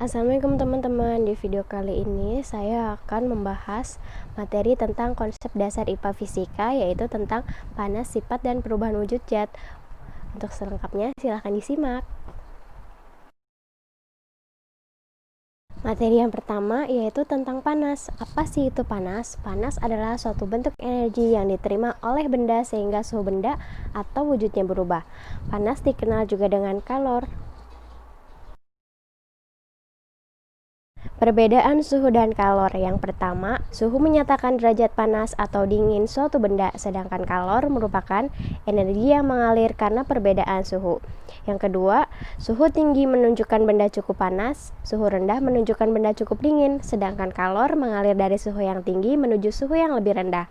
Assalamualaikum teman-teman, di video kali ini saya akan membahas materi tentang konsep dasar IPA Fisika, yaitu tentang panas, sifat, dan perubahan wujud zat. Untuk selengkapnya silahkan disimak. Materi yang pertama yaitu tentang panas. Apa sih itu panas? Panas adalah suatu bentuk energi yang diterima oleh benda sehingga suhu benda atau wujudnya berubah. Panas dikenal juga dengan kalor. Perbedaan suhu dan kalor. Yang pertama, suhu menyatakan derajat panas atau dingin suatu benda, sedangkan kalor merupakan energi yang mengalir karena perbedaan suhu. Yang kedua, suhu tinggi menunjukkan benda cukup panas, suhu rendah menunjukkan benda cukup dingin, sedangkan kalor mengalir dari suhu yang tinggi menuju suhu yang lebih rendah.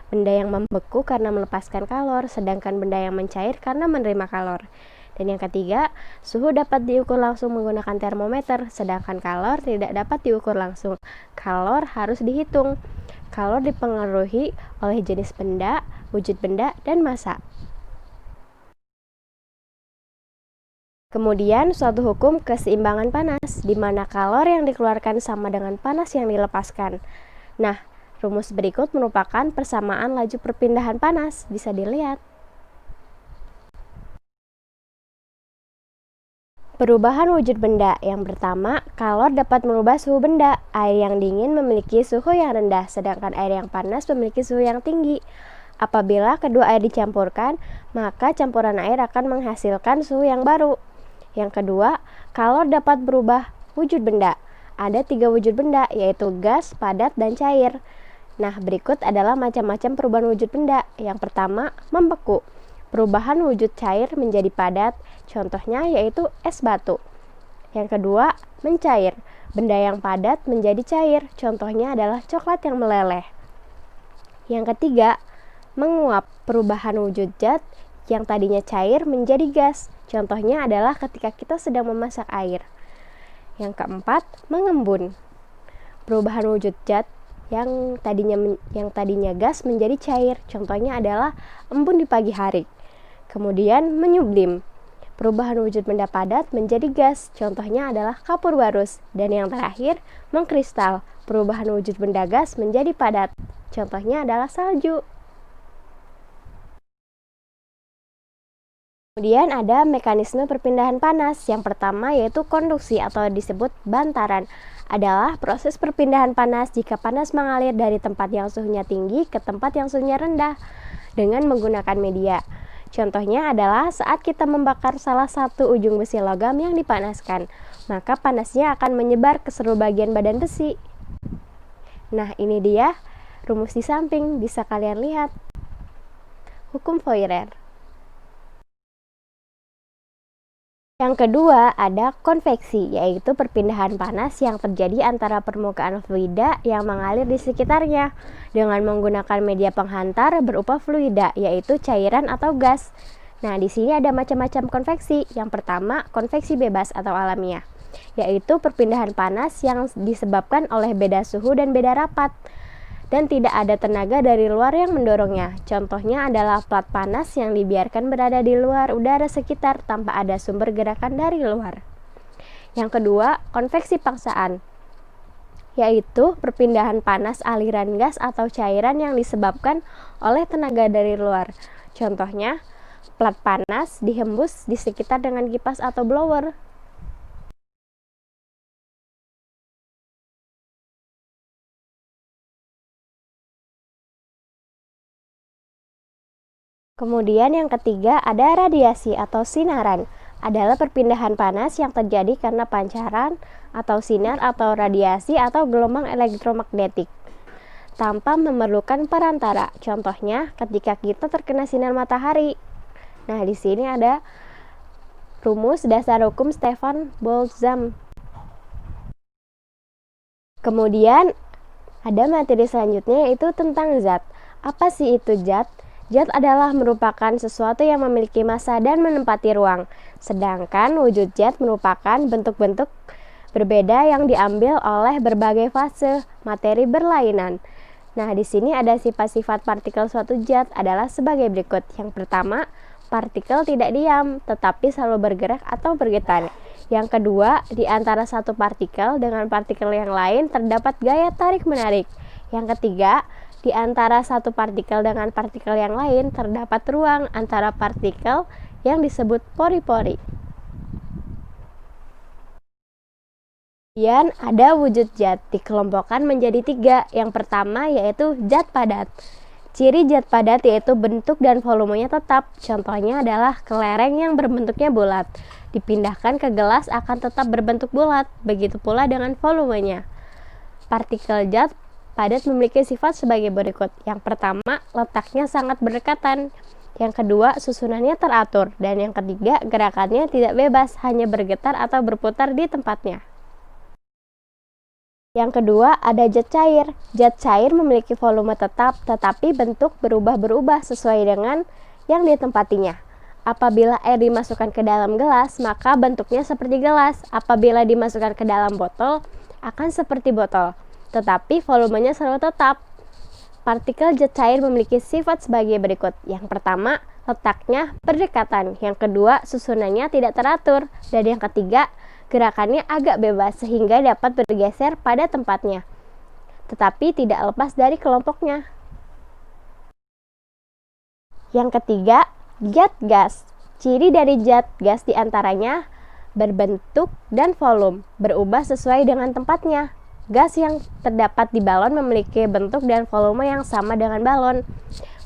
Benda yang membeku karena melepaskan kalor, sedangkan benda yang mencair karena menerima kalor. Dan yang ketiga, suhu dapat diukur langsung menggunakan termometer, sedangkan kalor tidak dapat diukur langsung. Kalor harus dihitung. Kalor dipengaruhi oleh jenis benda, wujud benda, dan massa. Kemudian, suatu hukum keseimbangan panas, di mana kalor yang dikeluarkan sama dengan panas yang dilepaskan. Nah, rumus berikut merupakan persamaan laju perpindahan panas, bisa dilihat. Perubahan wujud benda. Yang pertama, kalor dapat merubah suhu benda. Air yang dingin memiliki suhu yang rendah, sedangkan air yang panas memiliki suhu yang tinggi. Apabila kedua air dicampurkan, maka campuran air akan menghasilkan suhu yang baru. Yang kedua, kalor dapat berubah wujud benda. Ada 3 wujud benda, yaitu gas, padat, dan cair. Nah, berikut adalah macam-macam perubahan wujud benda. Yang pertama, membeku. Perubahan wujud cair menjadi padat, contohnya yaitu es batu. Yang kedua, mencair. Benda yang padat menjadi cair, contohnya adalah coklat yang meleleh. Yang ketiga, menguap. Perubahan wujud zat yang tadinya cair menjadi gas, contohnya adalah ketika kita sedang memasak air. Yang keempat, mengembun. Perubahan wujud zat yang tadinya gas menjadi cair, contohnya adalah embun di pagi hari. Kemudian menyublim. Perubahan wujud benda padat menjadi gas, contohnya adalah kapur barus. Dan yang terakhir, mengkristal. Perubahan wujud benda gas menjadi padat, contohnya adalah salju. Kemudian ada mekanisme perpindahan panas. Yang pertama yaitu konduksi atau disebut bantaran. Adalah proses perpindahan panas jika panas mengalir dari tempat yang suhunya tinggi ke tempat yang suhunya rendah dengan menggunakan media. Contohnya adalah saat kita membakar salah satu ujung besi logam yang dipanaskan, maka panasnya akan menyebar ke seluruh bagian badan besi. Nah, ini dia rumus di samping, bisa kalian lihat. Hukum Fourier. Yang kedua ada konveksi, yaitu perpindahan panas yang terjadi antara permukaan fluida yang mengalir di sekitarnya dengan menggunakan media penghantar berupa fluida, yaitu cairan atau gas. Nah, di sini ada macam-macam konveksi. Yang pertama, konveksi bebas atau alamiah, yaitu perpindahan panas yang disebabkan oleh beda suhu dan beda rapat dan tidak ada tenaga dari luar yang mendorongnya. Contohnya adalah plat panas yang dibiarkan berada di luar udara sekitar tanpa ada sumber gerakan dari luar. Yang kedua, konveksi paksaan, yaitu perpindahan panas aliran gas atau cairan yang disebabkan oleh tenaga dari luar. Contohnya, plat panas dihembus di sekitar dengan kipas atau blower. Kemudian yang ketiga ada radiasi atau sinaran. Adalah perpindahan panas yang terjadi karena pancaran atau sinar atau radiasi atau gelombang elektromagnetik tanpa memerlukan perantara. Contohnya ketika kita terkena sinar matahari. Nah, di sini ada rumus dasar hukum Stefan Boltzmann. Kemudian ada materi selanjutnya yaitu tentang zat. Apa sih itu zat? Zat adalah merupakan sesuatu yang memiliki massa dan menempati ruang, sedangkan wujud zat merupakan bentuk-bentuk berbeda yang diambil oleh berbagai fase materi berlainan. Nah, di sini ada sifat-sifat partikel suatu zat adalah sebagai berikut. Yang pertama, partikel tidak diam, tetapi selalu bergerak atau bergetar. Yang kedua, di antara satu partikel dengan partikel yang lain terdapat gaya tarik-menarik. Yang ketiga, di antara satu partikel dengan partikel yang lain terdapat ruang antara partikel yang disebut pori-pori. Kemudian ada wujud zat, dikelompokkan menjadi 3. Yang pertama yaitu zat padat. Ciri zat padat yaitu bentuk dan volumenya tetap. Contohnya adalah kelereng yang berbentuknya bulat. Dipindahkan ke gelas akan tetap berbentuk bulat. Begitu pula dengan volumenya. Partikel zat padat memiliki sifat sebagai berikut. Yang pertama, letaknya sangat berdekatan. Yang kedua, susunannya teratur. Dan yang ketiga, gerakannya tidak bebas, hanya bergetar atau berputar di tempatnya. Yang kedua, ada zat cair. Zat cair memiliki volume tetap, tetapi bentuk berubah-berubah sesuai dengan yang ditempatinya. Apabila air dimasukkan ke dalam gelas, maka bentuknya seperti gelas. Apabila dimasukkan ke dalam botol, akan seperti botol. Tetapi volumenya selalu tetap. Partikel zat cair memiliki sifat sebagai berikut. Yang pertama, letaknya berdekatan. Yang kedua, susunannya tidak teratur. Dan yang ketiga, gerakannya agak bebas sehingga dapat bergeser pada tempatnya, tetapi tidak lepas dari kelompoknya. Yang ketiga, zat gas. Ciri dari zat gas diantaranya berbentuk dan volume, berubah sesuai dengan tempatnya. Gas yang terdapat di balon memiliki bentuk dan volume yang sama dengan balon.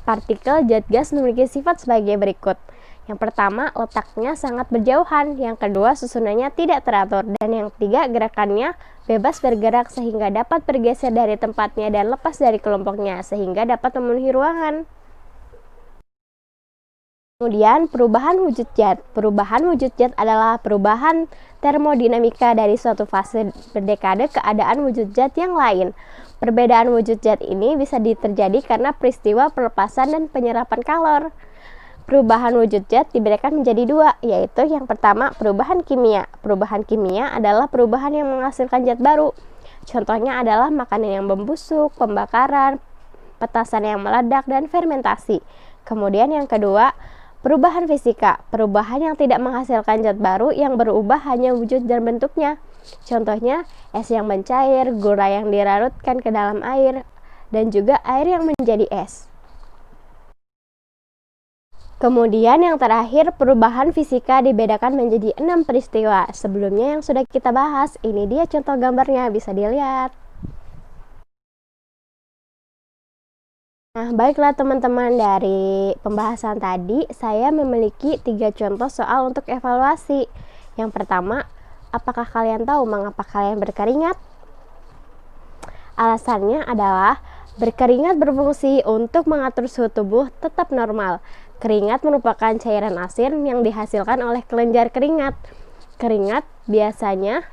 Partikel zat gas memiliki sifat sebagai berikut. Yang pertama, letaknya sangat berjauhan. Yang kedua, susunannya tidak teratur. Dan yang ketiga, gerakannya bebas bergerak sehingga dapat bergeser dari tempatnya dan lepas dari kelompoknya sehingga dapat memenuhi ruangan. Kemudian, perubahan wujud zat. Perubahan wujud zat adalah perubahan termodinamika dari suatu fase berdekade keadaan wujud zat yang lain. Perbedaan wujud zat ini bisa terjadi karena peristiwa pelepasan dan penyerapan kalor. Perubahan wujud zat dibedakan menjadi 2, yaitu yang pertama, perubahan kimia. Perubahan kimia adalah perubahan yang menghasilkan zat baru. Contohnya adalah makanan yang membusuk, pembakaran, petasan yang meledak, dan fermentasi. Kemudian yang kedua, perubahan fisika. Perubahan yang tidak menghasilkan zat baru yang berubah hanya wujud dan bentuknya. Contohnya, es yang mencair, gula yang dilarutkan ke dalam air, dan juga air yang menjadi es. Kemudian yang terakhir, perubahan fisika dibedakan menjadi 6 peristiwa. Sebelumnya yang sudah kita bahas, ini dia contoh gambarnya, bisa dilihat. Nah, baiklah teman-teman, dari pembahasan tadi, saya memiliki 3 contoh soal untuk evaluasi. Yang pertama, apakah kalian tahu mengapa kalian berkeringat? Alasannya adalah berkeringat berfungsi untuk mengatur suhu tubuh tetap normal. Keringat merupakan cairan asin yang dihasilkan oleh kelenjar keringat. Keringat biasanya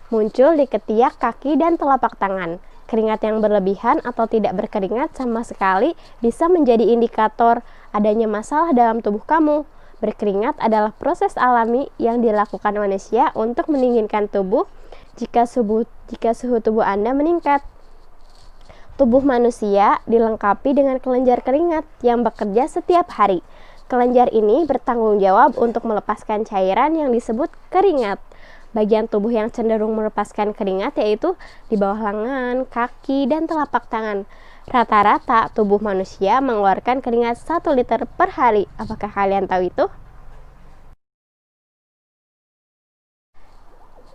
muncul di ketiak, kaki, dan telapak tangan. Keringat yang berlebihan atau tidak berkeringat sama sekali bisa menjadi indikator adanya masalah dalam tubuh kamu. Berkeringat adalah proses alami yang dilakukan manusia untuk mendinginkan tubuh jika suhu tubuh Anda meningkat. Tubuh manusia dilengkapi dengan kelenjar keringat yang bekerja setiap hari. Kelenjar ini bertanggung jawab untuk melepaskan cairan yang disebut keringat. Bagian tubuh yang cenderung melepaskan keringat yaitu di bawah lengan, kaki, dan telapak tangan. Rata-rata tubuh manusia mengeluarkan keringat 1 liter per hari. Apakah kalian tahu itu?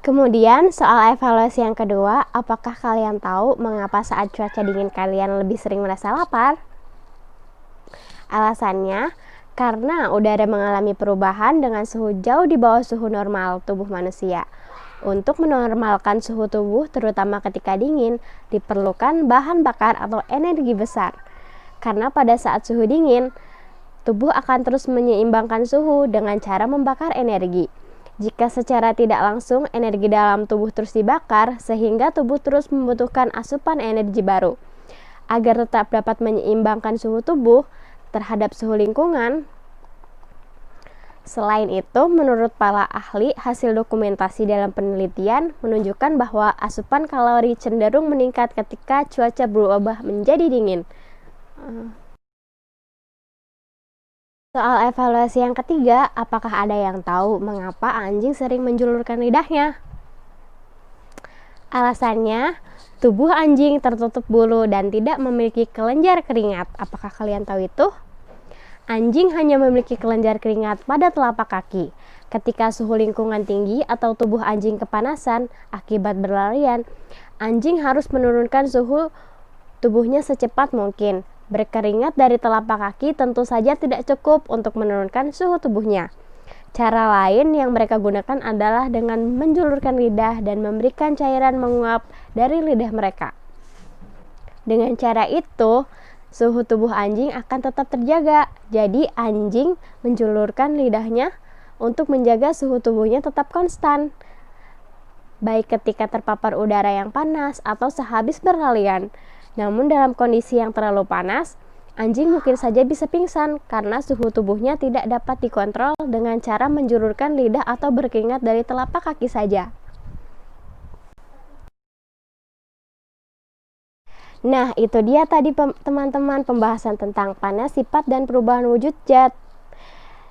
Kemudian soal evaluasi yang kedua, apakah kalian tahu mengapa saat cuaca dingin kalian lebih sering merasa lapar? Alasannya, karena udara mengalami perubahan dengan suhu jauh di bawah suhu normal tubuh manusia. Untuk menormalkan suhu tubuh, terutama ketika dingin, diperlukan bahan bakar atau energi besar. Karena pada saat suhu dingin, tubuh akan terus menyeimbangkan suhu dengan cara membakar energi. Jika secara tidak langsung energi dalam tubuh terus dibakar, sehingga tubuh terus membutuhkan asupan energi baru. Agar tetap dapat menyeimbangkan suhu tubuh, terhadap suhu lingkungan. Selain itu, menurut para ahli, hasil dokumentasi dalam penelitian menunjukkan bahwa asupan kalori cenderung meningkat ketika cuaca berubah menjadi dingin. Soal evaluasi yang ketiga, apakah ada yang tahu mengapa anjing sering menjulurkan lidahnya? Alasannya, tubuh anjing tertutup bulu dan tidak memiliki kelenjar keringat. Apakah kalian tahu itu? Anjing hanya memiliki kelenjar keringat pada telapak kaki. Ketika suhu lingkungan tinggi atau tubuh anjing kepanasan akibat berlarian, anjing harus menurunkan suhu tubuhnya secepat mungkin. Berkeringat dari telapak kaki tentu saja tidak cukup untuk menurunkan suhu tubuhnya. Cara lain yang mereka gunakan adalah dengan menjulurkan lidah dan memberikan cairan menguap dari lidah mereka. Dengan cara itu, suhu tubuh anjing akan tetap terjaga. Jadi anjing menjulurkan lidahnya untuk menjaga suhu tubuhnya tetap konstan, baik ketika terpapar udara yang panas atau sehabis berlarian. Namun dalam kondisi yang terlalu panas, anjing mungkin saja bisa pingsan karena suhu tubuhnya tidak dapat dikontrol dengan cara menjulurkan lidah atau berkeringat dari telapak kaki saja. Nah, itu dia tadi teman-teman pembahasan tentang panas, sifat, dan perubahan wujud zat.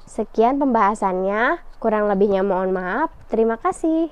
Sekian pembahasannya, kurang lebihnya mohon maaf. Terima kasih.